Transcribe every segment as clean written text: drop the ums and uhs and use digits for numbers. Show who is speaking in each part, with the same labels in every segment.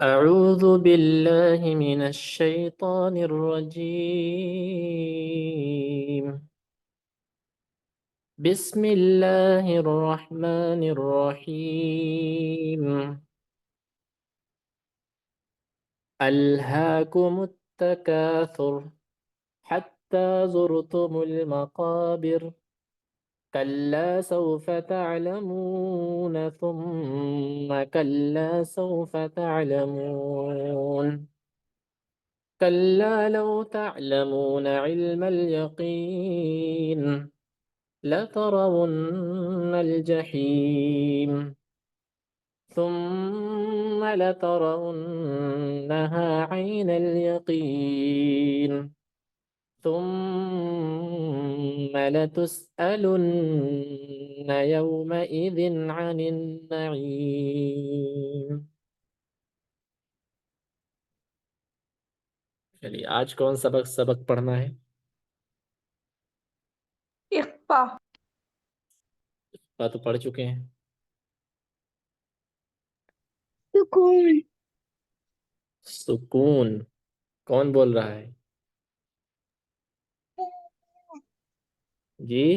Speaker 1: أعوذ بالله من الشيطان الرجيم. بسم الله الرحمن الرحيم. ألهاكم التكاثر حتى زرتم المقابر. كلا سوف تعلمون ثم كلا سوف تعلمون. كلا لو تعلمون علم اليقين لترون الجحيم ثم لترونها عين اليقين ثم لتسألن يومئذ عن النعيم. چلیے آج کون سبق پڑھنا ہے؟
Speaker 2: اقفا.
Speaker 1: تو پڑھ چکے ہیں.
Speaker 2: سکون.
Speaker 1: سکون کون بول رہا ہے جی؟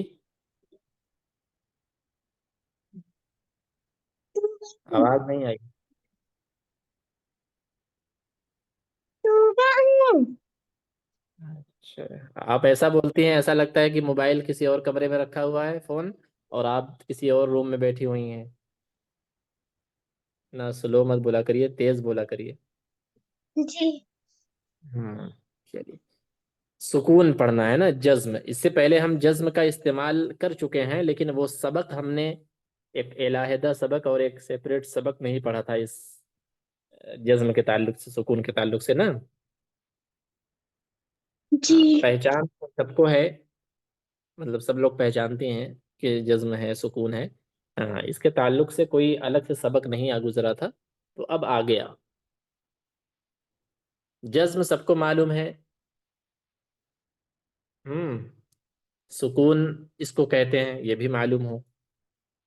Speaker 1: آواز نہیں آئی. اچھا آپ ایسا بولتی ہیں، ایسا لگتا ہے کہ موبائل کسی اور کمرے میں رکھا ہوا ہے فون، اور آپ کسی اور روم میں بیٹھی ہوئی ہیں. نہ سلو مت بولا کریے، تیز بولا کریے.
Speaker 2: جی.
Speaker 1: چلیے سکون پڑھنا ہے نا، جزم. اس سے پہلے ہم جزم کا استعمال کر چکے ہیں، لیکن وہ سبق ہم نے ایک علیحدہ سبق اور ایک سیپریٹ سبق نہیں پڑھا تھا اس جزم کے تعلق سے، سکون کے تعلق سے نا.
Speaker 2: جی.
Speaker 1: پہچان سب کو ہے، مطلب سب لوگ پہچانتے ہیں کہ جزم ہے، سکون ہے. اس کے تعلق سے کوئی الگ سے سبق نہیں آ گزرا تھا، تو اب آ گیا. جزم سب کو معلوم ہے. سکون اس کو کہتے ہیں، یہ بھی معلوم ہو.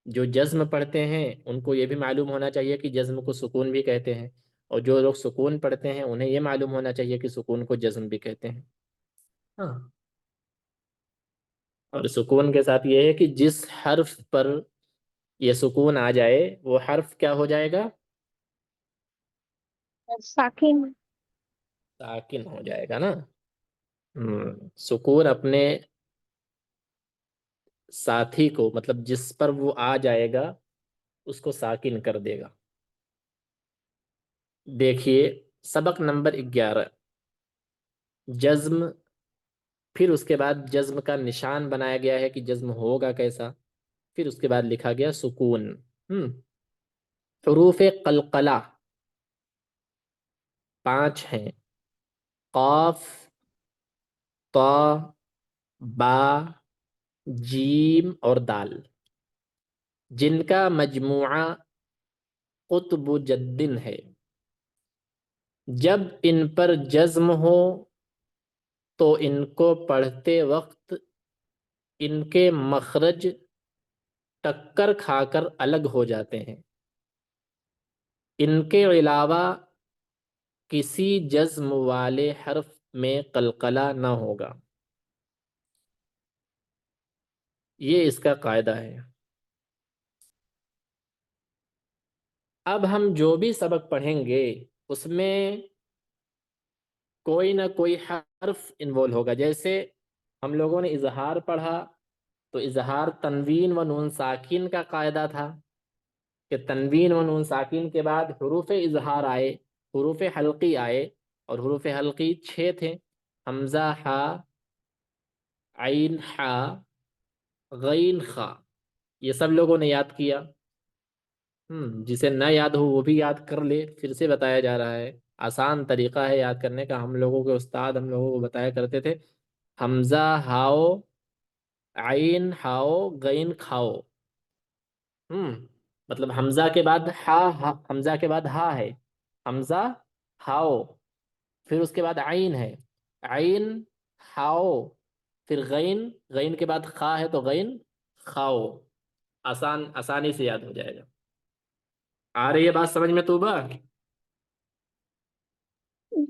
Speaker 1: جو جزم پڑھتے ہیں ان کو یہ بھی معلوم ہونا چاہیے کہ جزم کو سکون بھی کہتے ہیں، اور جو لوگ سکون پڑھتے ہیں انہیں یہ معلوم ہونا چاہیے کہ سکون کو جزم بھی کہتے ہیں. ہاں. اور سکون کے ساتھ یہ ہے کہ جس حرف پر یہ سکون آ جائے وہ حرف کیا ہو جائے گا؟
Speaker 2: ساکن.
Speaker 1: ساکن ہو جائے گا نا. سکون اپنے ساتھی کو، مطلب جس پر وہ آ جائے گا اس کو ساکن کر دے گا. دیکھیے سبق نمبر 11 جزم. پھر اس کے بعد جزم کا نشان بنایا گیا ہے کہ جزم ہوگا کیسا. پھر اس کے بعد لکھا گیا سکون. حروف قلقلہ 5 ہیں: قاف، طا، با، جیم اور دال، جن کا مجموعہ قطب جدن ہے. جب ان پر جزم ہو تو ان کو پڑھتے وقت ان کے مخرج ٹکر کھا کر الگ ہو جاتے ہیں. ان کے علاوہ کسی جزم والے حرف میں قلقلہ نہ ہوگا. یہ اس کا قاعدہ ہے. اب ہم جو بھی سبق پڑھیں گے اس میں کوئی نہ کوئی حرف انوالو ہوگا. جیسے ہم لوگوں نے اظہار پڑھا تو اظہار تنوین و نون ساکن کا قاعدہ تھا کہ تنوین و نون ساکن کے بعد حروف اظہار آئے، حروف حلقی آئے، اور حروف حلقی 6 تھے: حمزہ، ہا، عین، ہا، غین، خا. یہ سب لوگوں نے یاد کیا. جسے نہ یاد ہو وہ بھی یاد کر لے، پھر سے بتایا جا رہا ہے. آسان طریقہ ہے یاد کرنے کا. ہم لوگوں کے استاد ہم لوگوں کو بتایا کرتے تھے: حمزہ ہاؤ، عین ہاؤ، غین کھاؤ. مطلب حمزہ کے بعد حمزہ کے بعد ہا ہے، حمزہ ہاؤ، پھر اس کے بعد عین ہے، عین ہاؤ، پھر غین، غین کے بعد خا ہے تو غین کھاؤ. آسانی سے یاد ہو جائے گا. آ رہی ہے بات سمجھ میں طوبہ؟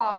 Speaker 2: qa।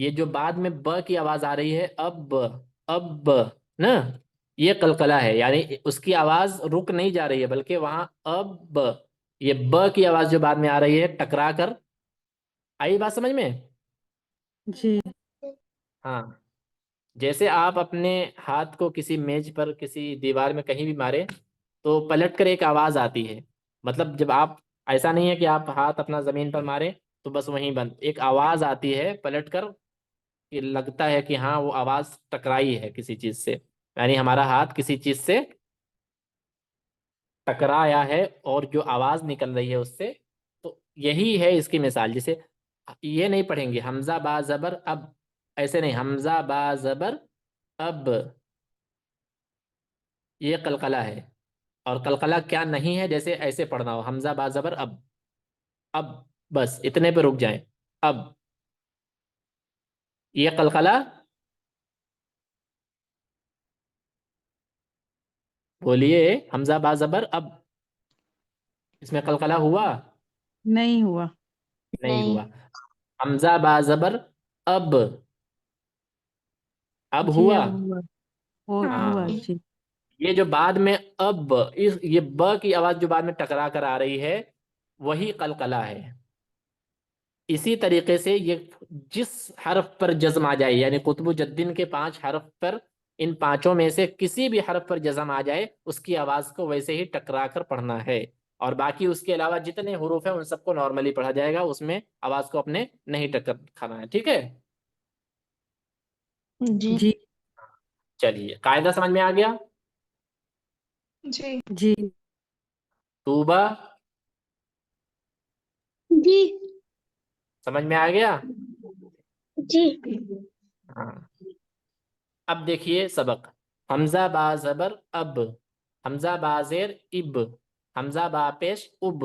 Speaker 1: یہ جو بعد میں ب کی آواز آ رہی ہے اب نا، یہ قلقلہ ہے، یعنی اس کی آواز رک نہیں جا رہی ہے بلکہ وہاں اب، یہ ب کی آواز جو بعد میں آ رہی ہے ٹکرا کر، آئی بات سمجھ میں؟
Speaker 3: جی
Speaker 1: ہاں، جیسے آپ اپنے ہاتھ کو کسی میز پر کسی دیوار میں کہیں بھی مارے تو پلٹ کر ایک آواز آتی ہے، مطلب جب آپ، ایسا نہیں ہے کہ آپ ہاتھ اپنا زمین پر مارے تو بس وہیں بند، ایک آواز آتی ہے پلٹ کر، کہ لگتا ہے کہ ہاں وہ آواز ٹکرائی ہے کسی چیز سے، یعنی ہمارا ہاتھ کسی چیز سے ٹکرایا ہے اور جو آواز نکل رہی ہے اس سے، تو یہی ہے اس کی مثال، جسے یہ نہیں پڑھیں گے حمزہ با زبر اب، ایسے نہیں، حمزہ با زبر اب، یہ قلقلہ ہے، اور قلقلہ کیا نہیں ہے، جیسے ایسے پڑھنا ہو حمزہ با زبر اب، بس اتنے پہ رک جائیں، اب، یہ قلقلہ، بولیے، حمزہ با زبر اب، اس میں قلقلہ ہوا؟
Speaker 3: نہیں ہوا.
Speaker 1: نہیں
Speaker 2: نہیں.
Speaker 1: ہوا. حمزہ با زبر اب، اب
Speaker 3: جی
Speaker 1: ہوا؟
Speaker 3: اب ہوا. ہوا
Speaker 1: ہاں،
Speaker 3: جی.
Speaker 1: یہ جو بعد میں اب، یہ ب کی آواز جو بعد میں ٹکرا کر آ رہی ہے وہی قلقلہ ہے. اسی طریقے سے یہ جس حرف پر جزم آ جائے، یعنی قطب جدین کے 5 حرف پر، ان پانچوں میں سے کسی بھی حرف پر جزم آ جائے اس کی آواز کو ویسے ہی ٹکرا کر پڑھنا ہے، اور باقی اس کے علاوہ جتنے حروف ہیں ان سب کو نارملی پڑھا جائے گا، اس میں آواز کو اپنے نہیں ٹکر کھانا ہے. ٹھیک ہے،
Speaker 2: جی.
Speaker 3: جی
Speaker 1: چلیے قاعدہ سمجھ میں آ گیا؟
Speaker 2: جی.
Speaker 3: جی
Speaker 1: توبہ
Speaker 2: جی.
Speaker 1: سمجھ میں آ گیا؟
Speaker 2: جی.
Speaker 1: ہاں، اب دیکھیے سبق، حمزہ با زبر اب، حمزہ با زیر اب، حمزہ با پیش اب،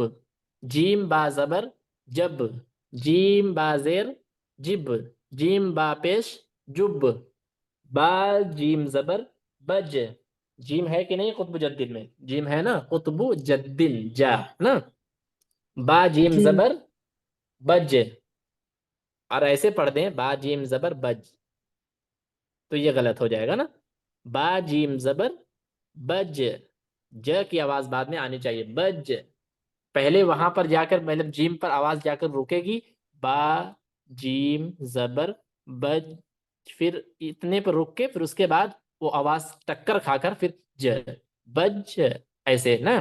Speaker 1: جیم با زبر جب، جیم با زیر جب، جیم با پیش جب، با جیم زبر بج، جیم ہے کہ نہیں قطب جدن میں؟ جیم ہے نا، قطب جدن جا نا، با جیم
Speaker 3: جی
Speaker 1: زبر بج، اور ایسے پڑھ دیں با جیم زبر بج تو یہ غلط ہو جائے گا نا، با جیم زبر بج، ج کی آواز بعد میں آنی چاہیے، بج، پہلے وہاں پر جا کر مطلب جیم پر آواز جا کر رکے گی، با جیم زبر بج، پھر اتنے پر رک کے پھر اس کے بعد وہ آواز ٹکر کھا کر پھر ج، بج، ایسے نا،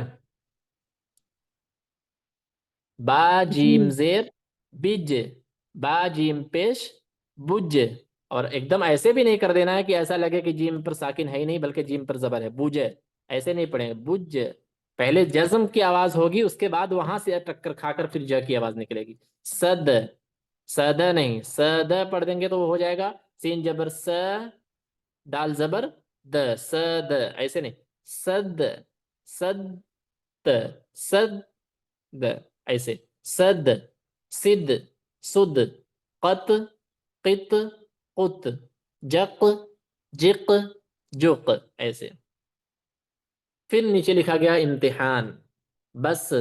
Speaker 1: با جیم
Speaker 3: جی
Speaker 1: زیر بج، با جیم پیش بج، اور ایک دم ایسے بھی نہیں کر دینا ہے کہ ایسا لگے کہ جیم پر ساکن ہے ہی نہیں بلکہ جیم پر زبر ہے، بوج، ایسے نہیں پڑھیں گے، بج، پہلے جزم کی آواز ہوگی اس کے بعد وہاں سے ٹکر کھا کر پھر ج کی آواز نکلے گی، صد، صد نہیں، صد پڑھ دیں گے تو وہ ہو جائے گا سین جبر س، دال زبر د، صد، ایسے نہیں، صد، صد، صد، ایسے، صد، صد، سد، قط، قط، قط، جق، جق، جق، ایسے. پھر نیچے لکھا گیا امتحان، بس،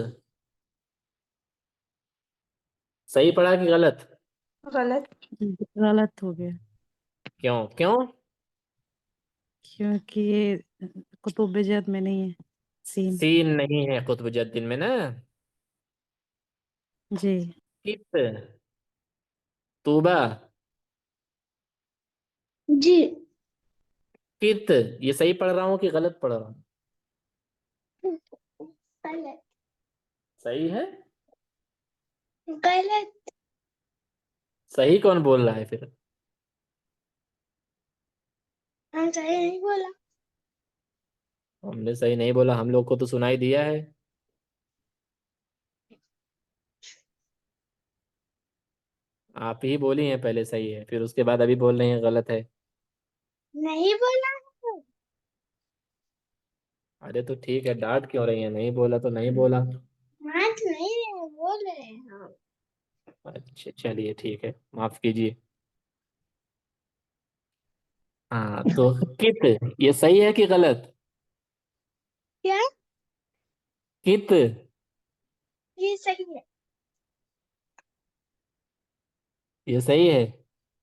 Speaker 1: صحیح پڑھا کہ غلط؟
Speaker 2: غلط.
Speaker 3: غلط ہو گیا
Speaker 1: کیوں کیوں؟
Speaker 3: کیونکہ یہ قطب جد میں نہیں ہے سین.
Speaker 1: سین نہیں ہے قطب جدین میں نا.
Speaker 3: جی
Speaker 1: کت، توبہ،
Speaker 2: جی.
Speaker 1: کت، یہ صحیح پڑھ رہا ہوں کہ غلط پڑھ رہا ہوں؟
Speaker 2: غلط.
Speaker 1: صحیح ہے.
Speaker 2: غلط.
Speaker 1: صحیح کون بول رہا ہے پھر؟
Speaker 2: ہم صحیح نہیں بولا.
Speaker 1: ہم نے صحیح نہیں بولا، ہم لوگ کو تو سنائی دیا ہے. آپ ہی بولی ہیں پہلے صحیح ہے، پھر اس کے بعد ابھی بول رہے ہیں غلط ہے.
Speaker 2: نہیں بولا.
Speaker 1: ارے تو ٹھیک ہے، ڈانٹ کیوں رہی ہیں؟ نہیں بولا تو نہیں بولا.
Speaker 2: ہاتھ نہیں بول رہے ہیں ہم.
Speaker 1: اچھا چلیے ٹھیک ہے، معاف کیجیے. ہاں تو کت، یہ صحیح ہے کہ غلط؟
Speaker 2: کیا؟
Speaker 1: کت،
Speaker 2: یہ صحیح ہے.
Speaker 1: یہ صحیح ہے.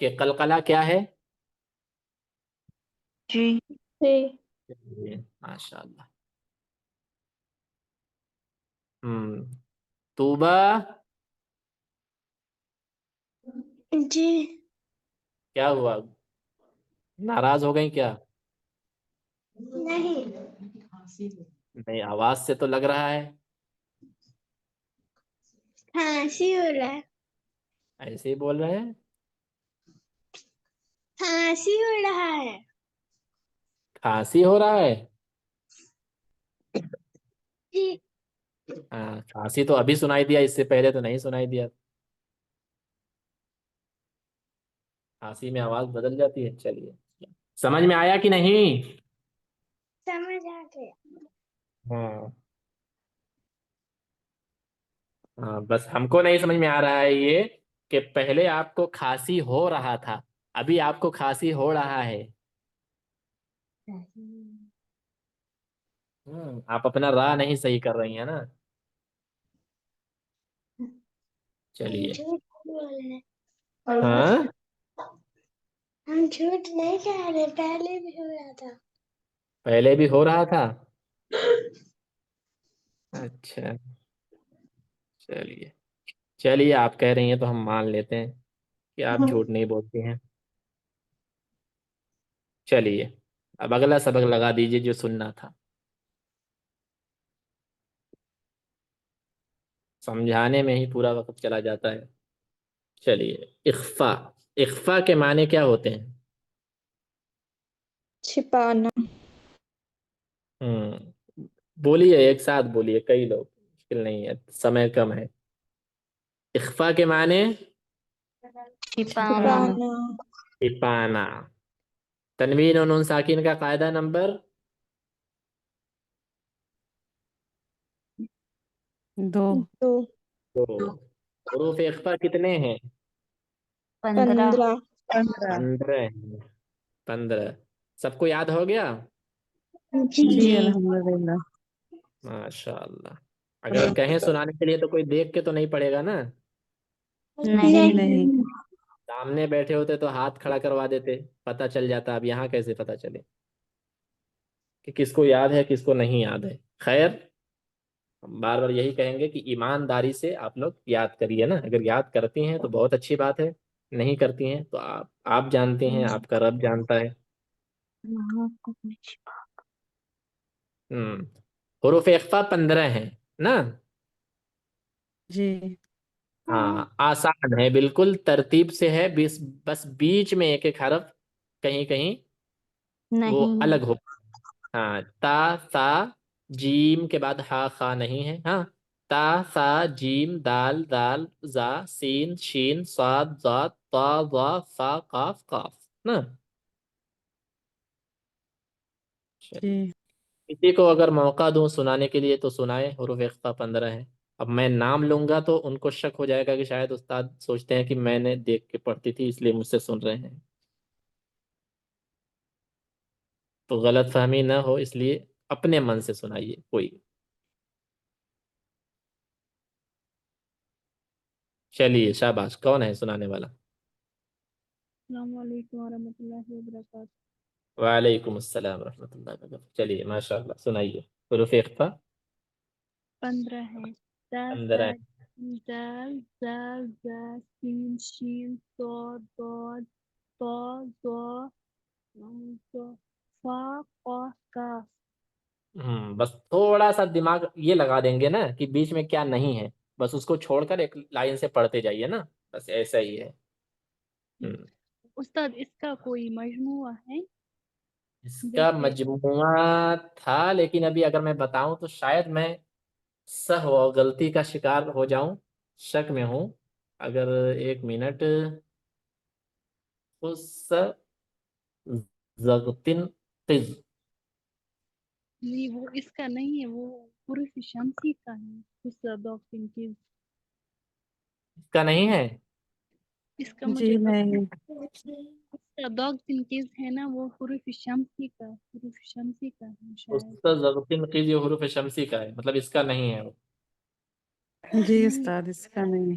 Speaker 1: کہ قلقلہ کیا ہے؟
Speaker 3: جی
Speaker 2: جی
Speaker 1: ماشاء اللہ. طوبہ
Speaker 2: جی
Speaker 1: کیا ہوا؟ ناراض ہو گئی کیا؟
Speaker 2: نہیں
Speaker 1: نہیں، آواز سے تو لگ رہا ہے.
Speaker 2: کھانسی ہو رہا ہے
Speaker 1: ایسے ہی بول رہے ہیں.
Speaker 2: کھانسی ہو رہا ہے
Speaker 1: کھانسی ہو رہا ہے.
Speaker 2: جی
Speaker 1: ہاں، کھانسی تو ابھی سنائی دیا، اس سے پہلے تو نہیں سنائی دیا. کھانسی میں آواز بدل جاتی ہے. چلیے، سمجھ میں آیا کہ نہیں؟
Speaker 2: سمجھ آ گیا
Speaker 1: ہاں ہاں، بس ہم کو نہیں سمجھ میں آ رہا ہے یہ کہ پہلے آپ کو کھانسی ہو رہا تھا، ابھی آپ کو کھانسی ہو رہا ہے. آپ اپنا راہ نہیں صحیح کر رہی ہیں نا. چلیے.
Speaker 2: جھوٹ بول رہے
Speaker 1: ہاں،
Speaker 2: ہم جھوٹ نہیں کہہ رہے پہلے بھی ہو رہا تھا
Speaker 1: پہلے بھی ہو رہا تھا. اچھا، چلیے چلیے، آپ کہہ رہی ہیں تو ہم مان لیتے ہیں کہ آپ جھوٹ نہیں بولتی ہیں. چلیے، اب اگلا سبق لگا دیجیے جو سننا تھا. سمجھانے میں ہی پورا وقت چلا جاتا ہے. چلیے، اخفا. اخفا کے معنی کیا ہوتے ہیں؟
Speaker 2: چھپانا
Speaker 1: ہوں بولیے، ایک ساتھ بولیے، کئی لوگ، مشکل نہیں ہے، سمے کم ہے. اخفا کے معنی
Speaker 3: چھپانا
Speaker 1: چھپانا. تنوین اور نون ساکن کا قاعدہ نمبر
Speaker 3: 2
Speaker 2: دو
Speaker 1: 2. حروف اخفا کتنے ہیں؟
Speaker 2: 15
Speaker 1: 15 ہیں. 15. سب کو یاد ہو گیا؟
Speaker 3: جی الحمدللہ.
Speaker 1: ماشاء اللہ. اگر کہیں سنانے کے لیے تو کوئی دیکھ کے تو نہیں پڑے گا نا.
Speaker 3: جی نہیں.
Speaker 1: سامنے بیٹھے ہوتے تو ہاتھ کھڑا کروا دیتے، پتہ چل جاتا. اب یہاں کیسے پتہ چلے کہ کس کو یاد ہے کس کو نہیں یاد ہے؟ خیر، ہم بار بار یہی کہیں گے کہ ایمانداری سے آپ لوگ یاد کریے نا. اگر یاد کرتی ہیں تو بہت اچھی بات ہے، نہیں کرتی ہیں تو آپ جانتے ہیں، آپ کا رب جانتا ہے. حروف اخفا 15 ہیں نا.
Speaker 3: جی
Speaker 1: ہاں، آسان ہے بالکل، ترتیب سے ہے. بس بیچ میں ایک ایک حرف کہیں کہیں وہ الگ ہو. ہاں، تا سا جیم کے بعد ہا خا نہیں ہے. ہاں، تا سا جیم دال دال زا سین شین صاد ضاد طا ظا فا قاف قاف نا. چلیے،
Speaker 3: جی
Speaker 1: کسی کو اگر موقع دوں سنانے کے لیے تو سنائے. حروف اخفا 15 ہیں. اب میں نام لوں گا تو ان کو شک ہو جائے گا کہ شاید استاد سوچتے ہیں کہ میں نے دیکھ کے پڑھتی تھی اس لیے مجھ سے سن رہے ہیں، تو غلط فہمی نہ ہو اس لیے اپنے من سے سنائیے. کوئی چلیے، شاباش. کون ہے سنانے والا؟
Speaker 2: السلام علیکم ورحمۃ اللہ وبرکاتہ.
Speaker 1: وعلیکم السلام ورحمۃ اللہ وبرکاتہ. چلیے، ماشاء اللہ، سنائیے. حروف اخفا
Speaker 2: 15 ہے. تا سا
Speaker 1: 15.
Speaker 2: دال زال زا سین شین صاد ضاد طا ظا فا قاف کاف.
Speaker 1: بس تھوڑا سا دماغ یہ لگا دیں گے نا کہ بیچ میں کیا نہیں ہے، بس اس کو چھوڑ کر ایک لائن سے پڑھتے جائیے نا، بس ایسا ہی ہے.
Speaker 2: استاد اس کا کوئی مجموعہ ہے؟
Speaker 1: اس کا
Speaker 2: جیسے
Speaker 1: مجموعہ تھا، لیکن ابھی اگر میں بتاؤں تو شاید میں سہو اور غلطی کا شکار ہو جاؤں، شک میں ہوں. اگر ایک منٹ. اس زغتن قز.
Speaker 2: نہیں وہ اس کا نہیں ہے، وہ حروف شمسی کا ہے.
Speaker 1: اس کا نہیں ہے.
Speaker 2: اس کا
Speaker 3: جی
Speaker 2: مجھے
Speaker 3: نہیں.
Speaker 2: ڈاگ تنکیز ہے نا، وہ حروف شمسی کا ہے
Speaker 1: اس
Speaker 2: شاید.
Speaker 1: زغتن قز یہ حروف شمسی کا ہے، مطلب اس کا نہیں ہے.
Speaker 3: جی
Speaker 2: نہیں
Speaker 3: استاد اس کا نہیں.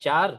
Speaker 1: 4,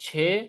Speaker 1: 6,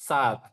Speaker 1: 7,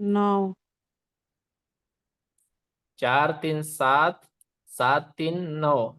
Speaker 3: 9।
Speaker 1: 4 3 7, 7 3 9,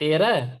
Speaker 1: 13,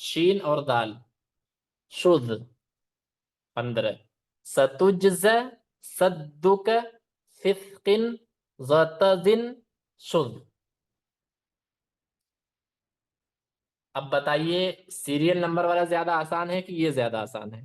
Speaker 1: شین اور دال. شذ 15. ستجز صدک فسق ذاتذن شذ. اب بتائیے سیریل نمبر والا زیادہ آسان ہے کہ یہ زیادہ آسان ہے؟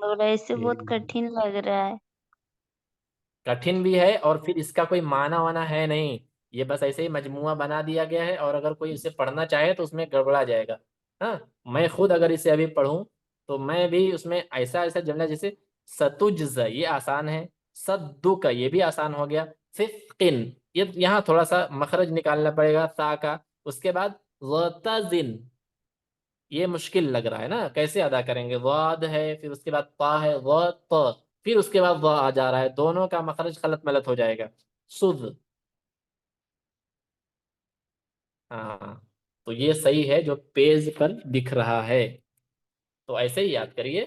Speaker 4: لگ رہا ہے اس سے بہت کٹھن لگ رہا ہے.
Speaker 1: کٹھن بھی ہے اور پھر اس کا کوئی معنی وانا ہے نہیں. یہ بس ایسے ہی مجموعہ بنا دیا گیا ہے اور اگر کوئی اسے پڑھنا چاہے تو اس میں گڑبڑا جائے گا. ہاں میں خود اگر اسے ابھی پڑھوں تو میں بھی اس میں ایسا ایسا جملہ جیسے ستجز یہ آسان ہے، صدو کا یہ بھی آسان ہو گیا، فسقن یہ یہاں تھوڑا سا مخرج نکالنا پڑے گا تا کا. اس کے بعد غتزن یہ مشکل لگ رہا ہے نا، کیسے ادا کریں گے؟ ضاد ہے پھر اس کے بعد طا ہے غط پھر اس کے بعد ضا آ جا رہا ہے، دونوں کا مخرج خلط ملط ہو جائے گا. سد. ہاں تو یہ صحیح ہے جو پیج پر دکھ رہا ہے، تو ایسے ہی یاد کریے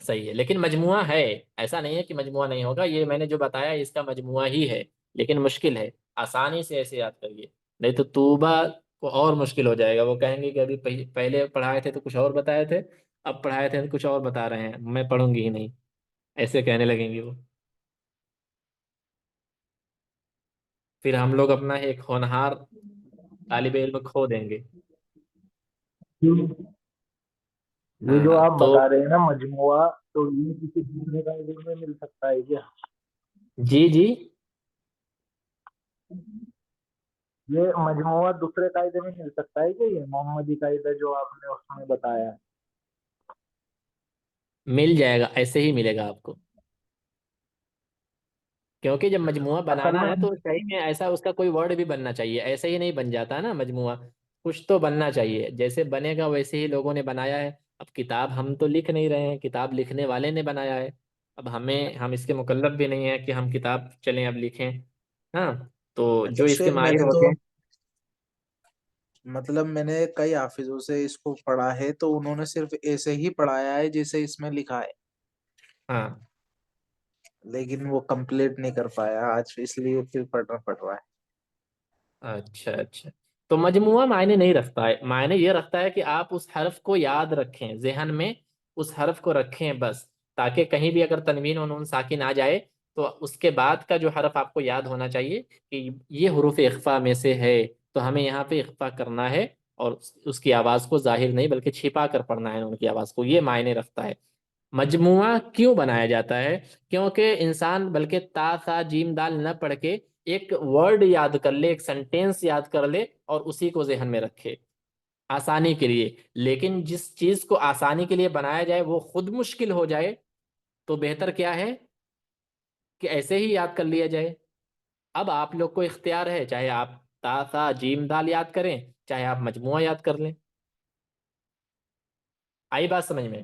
Speaker 1: صحیح ہے. لیکن مجموعہ ہے، ایسا نہیں ہے کہ مجموعہ نہیں ہوگا، یہ میں نے جو بتایا اس کا مجموعہ ہی ہے لیکن مشکل ہے. آسانی سے ایسے یاد کریے، نہیں تو توبہ کو اور مشکل ہو جائے گا. وہ کہیں گے کہ ابھی پہلے پڑھائے تھے تو کچھ اور بتائے تھے، اب پڑھائے تھے تو کچھ اور بتا رہے ہیں، میں پڑھوں گی ہی نہیں، ایسے کہنے لگیں گے وہ. پھر ہم لوگ اپنا ایک ہونہار طالب علم کھو دیں گے.
Speaker 5: یہ جو
Speaker 1: ہاں
Speaker 5: آپ
Speaker 1: تو
Speaker 5: بتا رہے ہیں نا مجموعہ، تو یہ کسی دوسرے قاعدے میں مل سکتا ہے کیا؟
Speaker 1: جی جی
Speaker 5: یہ مجموعہ دوسرے قاعدے میں مل سکتا ہے کیا؟ یہ محمدی قاعدہ جو آپ نے اس میں بتایا ہے.
Speaker 1: مل جائے گا، ایسے ہی ملے گا آپ کو، کیونکہ جب مجموعہ
Speaker 5: اصل
Speaker 1: بنانا
Speaker 5: میں
Speaker 1: ہے تو صحیح میں ایسا اس کا کوئی ورڈ بھی بننا چاہیے، ایسے ہی نہیں بن جاتا نا مجموعہ، کچھ تو بننا چاہیے. جیسے بنے گا ویسے ہی لوگوں نے بنایا ہے. اب کتاب ہم تو لکھ نہیں رہے ہیں، کتاب لکھنے والے نے بنایا ہے. اب ہم اس کے مکلف بھی نہیں ہیں کہ ہم کتاب چلیں اب لکھیں. ہاں تو جو اس کے
Speaker 5: شیخ میں
Speaker 1: ماہر
Speaker 5: نے تو
Speaker 1: ہوتے ہیں.
Speaker 5: مطلب میں نے کئی حافظوں سے اس کو پڑھا ہے تو انہوں نے صرف ایسے ہی پڑھایا ہے جیسے اس میں لکھا ہے،
Speaker 1: ہاں
Speaker 5: لیکن وہ کمپلیٹ نہیں کر پایا آج، اس لیے پھر پڑھنا پڑ رہا ہے.
Speaker 1: اچھا اچھا. تو مجموعہ معنی نہیں رکھتا ہے، معنی یہ رکھتا ہے کہ آپ اس حرف کو یاد رکھیں، ذہن میں اس حرف کو رکھیں بس، تاکہ کہیں بھی اگر تنوین و نون ساکن آ جائے تو اس کے بعد کا جو حرف آپ کو یاد ہونا چاہیے کہ یہ حروف اخفا میں سے ہے، تو ہمیں یہاں پہ اخفا کرنا ہے اور اس کی آواز کو ظاہر نہیں بلکہ چھپا کر پڑھنا ہے ان کی آواز کو، یہ معنی رکھتا ہے. مجموعہ کیوں بنایا جاتا ہے؟ کیونکہ انسان بلکہ تا سا جیم دال نہ پڑھ کے ایک ورڈ یاد کر لے، ایک سنٹینس یاد کر لے اور اسی کو ذہن میں رکھے آسانی کے لیے. لیکن جس چیز کو آسانی کے لیے بنایا جائے وہ خود مشکل ہو جائے تو بہتر کیا ہے کہ ایسے ہی یاد کر لیا جائے. اب آپ لوگ کو اختیار ہے، چاہے آپ تا سا جیم دال یاد کریں، چاہے آپ مجموعہ یاد کر لیں. آئی بات سمجھ میں؟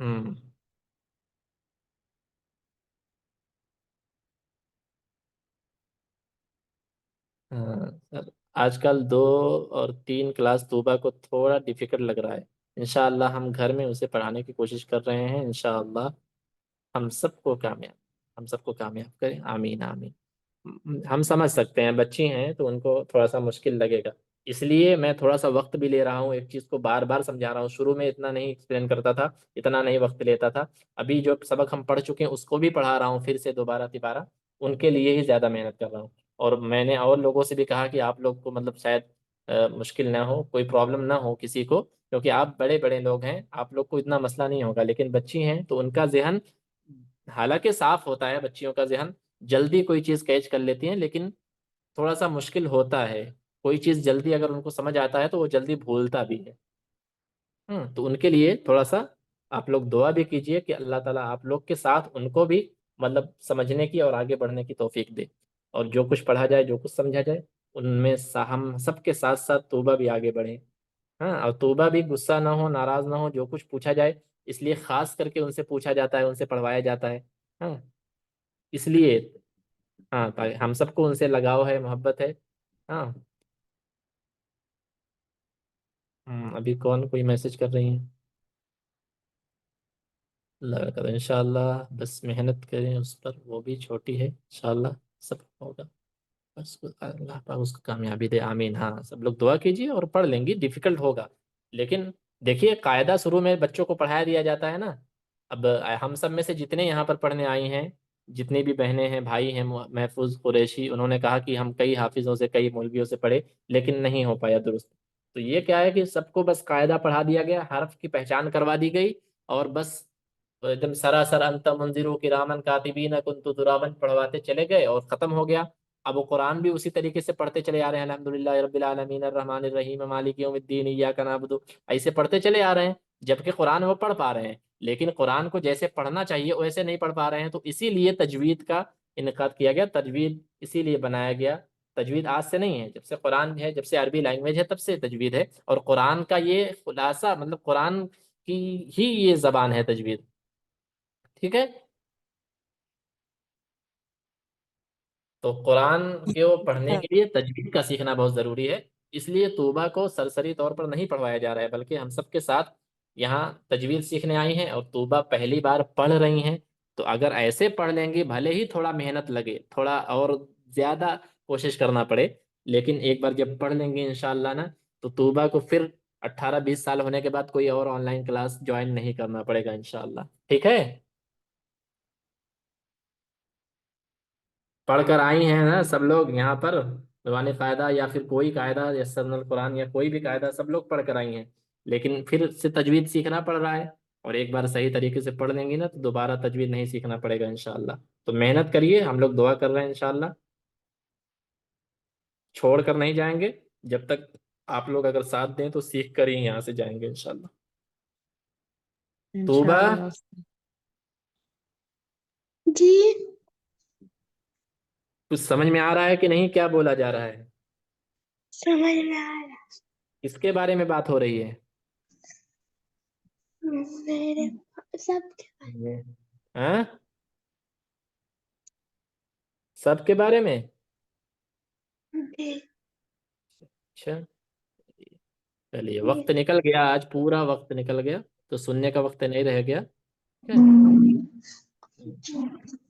Speaker 1: ہوں. ہاں سر، آج کل 2 اور 3 کلاس طوبہ کو تھوڑا ڈیفیکلٹ لگ رہا ہے. انشاءاللہ ہم گھر میں اسے پڑھانے کی کوشش کر رہے ہیں، انشاءاللہ ہم سب کو کامیاب، ہم سب کو کامیاب کریں، آمین آمین. ہم سمجھ سکتے ہیں بچی ہیں تو ان کو تھوڑا سا مشکل لگے گا، اس لیے میں تھوڑا سا وقت بھی لے رہا ہوں، ایک چیز کو بار بار سمجھا رہا ہوں. شروع میں اتنا نہیں ایکسپلین کرتا تھا، اتنا نہیں وقت لیتا تھا. ابھی جو سبق ہم پڑھ چکے ہیں اس کو بھی پڑھا رہا ہوں پھر سے دوبارہ تیبارہ، ان کے لیے ہی زیادہ محنت کر رہا ہوں. اور میں نے اور لوگوں سے بھی کہا کہ آپ لوگ کو مطلب شاید مشکل نہ ہو، کوئی پرابلم نہ ہو کسی کو، کیونکہ آپ بڑے بڑے لوگ ہیں، آپ لوگ کو اتنا مسئلہ نہیں ہوگا. لیکن بچی ہیں تو ان کا ذہن حالانکہ صاف ہوتا ہے، بچیوں کا ذہن جلدی کوئی چیز کیچ کر لیتی ہیں، لیکن تھوڑا سا مشکل ہوتا ہے. کوئی چیز جلدی اگر ان کو سمجھ آتا ہے تو وہ جلدی بھولتا بھی ہے. تو ان کے لیے تھوڑا سا آپ لوگ دعا بھی کیجئے کہ اللہ تعالیٰ آپ لوگ کے ساتھ ان کو بھی مطلب سمجھنے کی اور آگے بڑھنے کی توفیق دے، اور جو کچھ پڑھا جائے جو کچھ سمجھا جائے ان میں ہم سب کے ساتھ ساتھ توبہ بھی آگے بڑھیں. ہاں اور توبہ بھی غصہ نہ ہو، ناراض نہ ہو، جو کچھ پوچھا جائے اس لیے خاص کر کے ان سے پوچھا جاتا ہے، ان سے پڑھوایا جاتا ہے. ہاں اس لیے ہاں ہم سب کو ان سے لگاؤ ہے، محبت ہے. ہاں ابھی کون کوئی میسج کر رہی ہیں؟ اللہ کرے انشاءاللہ، بس محنت کریں اس پر، وہ بھی چھوٹی ہے انشاءاللہ سب ہوگا. بس اللہ پاک اس کو کامیابی دے، آمین. ہاں سب لوگ دعا کیجیے اور پڑھ لیں گی، ڈیفیکلٹ ہوگا لیکن دیکھیے قاعدہ شروع میں بچوں کو پڑھایا دیا جاتا ہے نا. اب ہم سب میں سے جتنے یہاں پر پڑھنے آئی ہیں، جتنی بھی بہنیں ہیں بھائی ہیں، محفوظ قریشی، انہوں نے کہا کہ ہم کئی حافظوں سے کئی مولویوں سے پڑھے لیکن نہیں ہو پایا درست. تو یہ کیا ہے کہ سب کو بس قاعدہ پڑھا دیا گیا، حرف کی پہچان کروا دی گئی، اور بس ایک دم سراسر انت منذرو کرامن کاتبین کنت ترابن پڑھواتے چلے گئے اور ختم ہو گیا. اب وہ قرآن بھی اسی طریقے سے پڑھتے چلے آ رہے ہیں، الحمدللہ رب العالمین الرحمن الرحیم مالک یوم الدین ایاک نعبد، ایسے پڑھتے چلے آ رہے ہیں، جبکہ قرآن وہ پڑھ پا رہے ہیں لیکن قرآن کو جیسے پڑھنا چاہیے ویسے نہیں پڑھ پا رہے ہیں. تو اسی لیے تجوید کا انعقاد کیا گیا. تجوید اسی لیے بنایا گیا. تجوید آج سے نہیں ہے، جب سے قرآن ہے، جب سے عربی لینگویج ہے تب سے تجوید ہے. اور قرآن کا یہ خلاصہ، مطلب قرآن کی ہی یہ زبان ہے تجوید. ٹھیک ہے. تو قرآن کو پڑھنے کے لیے تجوید کا سیکھنا بہت ضروری ہے. اس لیے طوبہ کو سرسری طور پر نہیں پڑھوایا جا رہا ہے، بلکہ ہم سب کے ساتھ یہاں تجوید سیکھنے آئی ہیں اور طوبہ پہلی بار پڑھ رہی ہیں. تو اگر ایسے پڑھ لیں گی، بھلے ہی تھوڑا محنت لگے، تھوڑا اور زیادہ کوشش کرنا پڑے، لیکن ایک بار جب پڑھ لیں گے انشاءاللہ نا، تو طوبہ کو پھر 18-20 سال ہونے کے بعد کوئی اور آن لائن کلاس جوائن نہیں کرنا پڑے گا انشاءاللہ. ٹھیک ہے. پڑھ کر آئی ہیں نا سب لوگ یہاں پر، دیوان قاعدہ یا پھر کوئی قاعدہ یا سرن القرآن یا کوئی بھی قاعدہ سب لوگ پڑھ کر آئی ہیں، لیکن پھر سے تجوید سیکھنا پڑ رہا ہے. اور ایک بار صحیح طریقے سے پڑھ لیں گی نا تو دوبارہ تجوید نہیں سیکھنا پڑے گا انشاءاللہ. تو محنت کریے، ہم لوگ دعا کر رہے ہیں انشاءاللہ. چھوڑ کر نہیں جائیں گے، جب تک آپ لوگ اگر ساتھ دیں تو سیکھ کر ہی یہاں سے جائیں گے انشاءاللہ. طوبہ،
Speaker 3: انشاءاللہ.
Speaker 6: جی
Speaker 1: کچھ سمجھ میں آ رہا ہے کہ نہیں کیا بولا جا رہا ہے؟
Speaker 6: سمجھ میں آ رہا
Speaker 1: کس کے بارے میں بات ہو رہی ہے؟
Speaker 6: میرے سب
Speaker 1: ہاں، سب کے بارے میں.
Speaker 6: جی
Speaker 1: اچھا چلیے، وقت نکل گیا، آج پورا وقت نکل گیا، تو سننے کا وقت نہیں رہ گیا. ٹھیک ہے؟